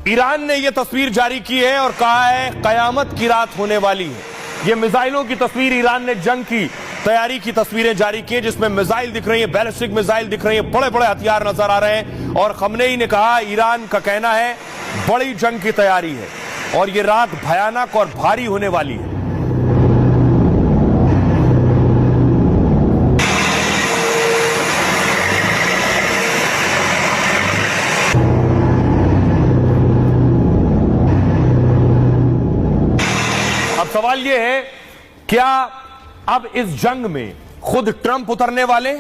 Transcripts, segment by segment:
Iran ने यह तस्वीर जारी की है और कहा है कयामत की रात होने वाली है। यह मिसाइलों की तस्वीर, ईरान ने जंग की तैयारी की तस्वीरें जारी की हैं, जिसमें मिसाइल दिख रही है, बैलिस्टिक मिसाइल दिख रही है, बड़े बड़े हथियार नजर आ रहे हैं। और खमनेई ने कहा, ईरान का कहना है बड़ी जंग की तैयारी है और यह रात भयानक और भारी होने वाली है। अब सवाल यह है, क्या अब इस जंग में खुद ट्रंप उतरने वाले?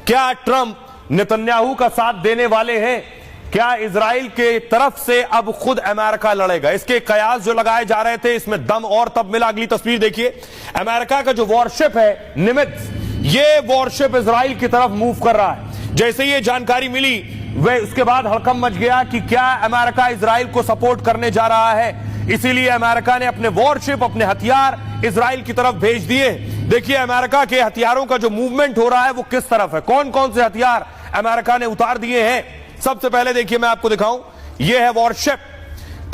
क्या ट्रंप नेतन्याहू का साथ देने वाले हैं? क्या इजराइल के तरफ से अब खुद अमेरिका लड़ेगा? इसके कयास जो लगाए जा रहे थे, इसमें दम और तब मिला। अगली तस्वीर देखिए, अमेरिका का जो वॉरशिप है निमित्ज, ये वॉरशिप इजराइल की तरफ मूव कर रहा है। जैसे ये जानकारी मिली, वे उसके बाद हड़कंप मच गया कि क्या अमेरिका इजराइल को सपोर्ट करने जा रहा है। इसीलिए अमेरिका ने अपने वॉरशिप, अपने हथियार इजराइल की तरफ भेज दिए। देखिए अमेरिका के हथियारों का जो मूवमेंट हो रहा है वो किस तरफ है, कौन कौन से हथियार अमेरिका ने उतार दिए हैं। सबसे पहले देखिए, मैं आपको दिखाऊं, यह है वॉरशिप।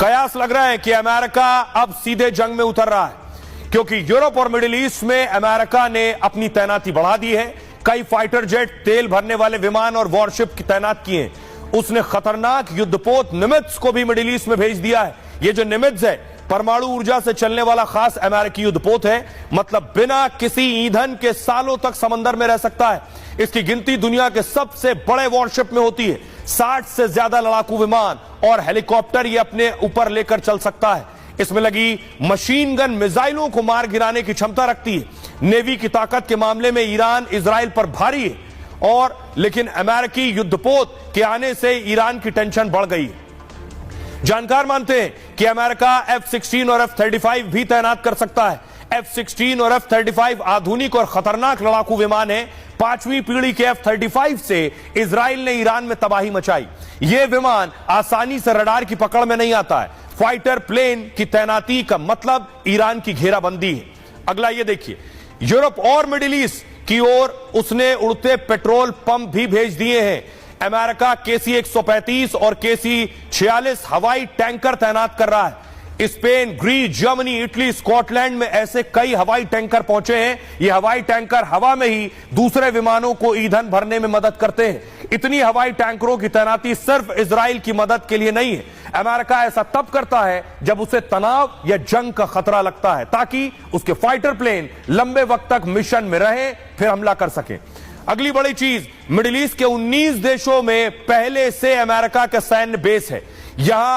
कयास लग रहा है कि अमेरिका अब सीधे जंग में उतर रहा है, क्योंकि यूरोप और मिडिल ईस्ट में अमेरिका ने अपनी तैनाती बढ़ा दी है। कई फाइटर जेट, तेल भरने वाले विमान और वॉरशिप की तैनात किए हैं। उसने खतरनाक युद्धपोत निमित्ज को भी मिडिल ईस्ट में भेज दिया है। यह जो निमित्ज है, परमाणु ऊर्जा से चलने वाला खास अमेरिकी युद्धपोत है, मतलब बिना किसी ईंधन के सालों तक समंदर में रह सकता है। इसकी गिनती दुनिया के सबसे बड़े वॉरशिप में होती है। 60 से ज्यादा लड़ाकू विमान और हेलीकॉप्टर ये अपने ऊपर लेकर चल सकता है। इसमें लगी मशीन गन मिसाइलों को मार गिराने की क्षमता रखती है। नेवी की ताकत के मामले में ईरान इजराइल पर भारी है, और लेकिन अमेरिकी युद्धपोत के आने से ईरान की टेंशन बढ़ गई है। जानकार मानते हैं कि अमेरिका F-16 और F-35 भी तैनात कर सकता है। F-16 और F-35 आधुनिक और खतरनाक लड़ाकू विमान है। 5वीं पीढ़ी के F-35 से इजराइल ने ईरान में तबाही मचाई। यह विमान आसानी से रडार की पकड़ में नहीं आता है। फाइटर प्लेन की तैनाती का मतलब ईरान की घेराबंदी है। अगला ये देखिए, यूरोप और मिडिल ईस्ट की ओर उसने उड़ते पेट्रोल पंप भी भेज दिए हैं। अमेरिका KC-135 और KC-46 हवाई टैंकर तैनात कर रहा है। Spain, Greece, Germany, Italy, Scotland में ऐसे कई हवाई टैंकर पहुंचे हैं। ये हवाई टैंकर हवा में ही दूसरे विमानों को ईंधन भरने में मदद करते हैं। इतनी हवाई टैंकरों की तैनाती सिर्फ इजराइल की मदद के लिए नहीं है। अमेरिका ऐसा तब करता है जब उसे तनाव या जंग का खतरा लगता है, ताकि उसके फाइटर प्लेन लंबे वक्त तक मिशन में रहे, फिर हमला कर सके। अगली बड़ी चीज, मिडिल ईस्ट के 19 देशों में पहले से अमेरिका का सैन्य बेस है। यहां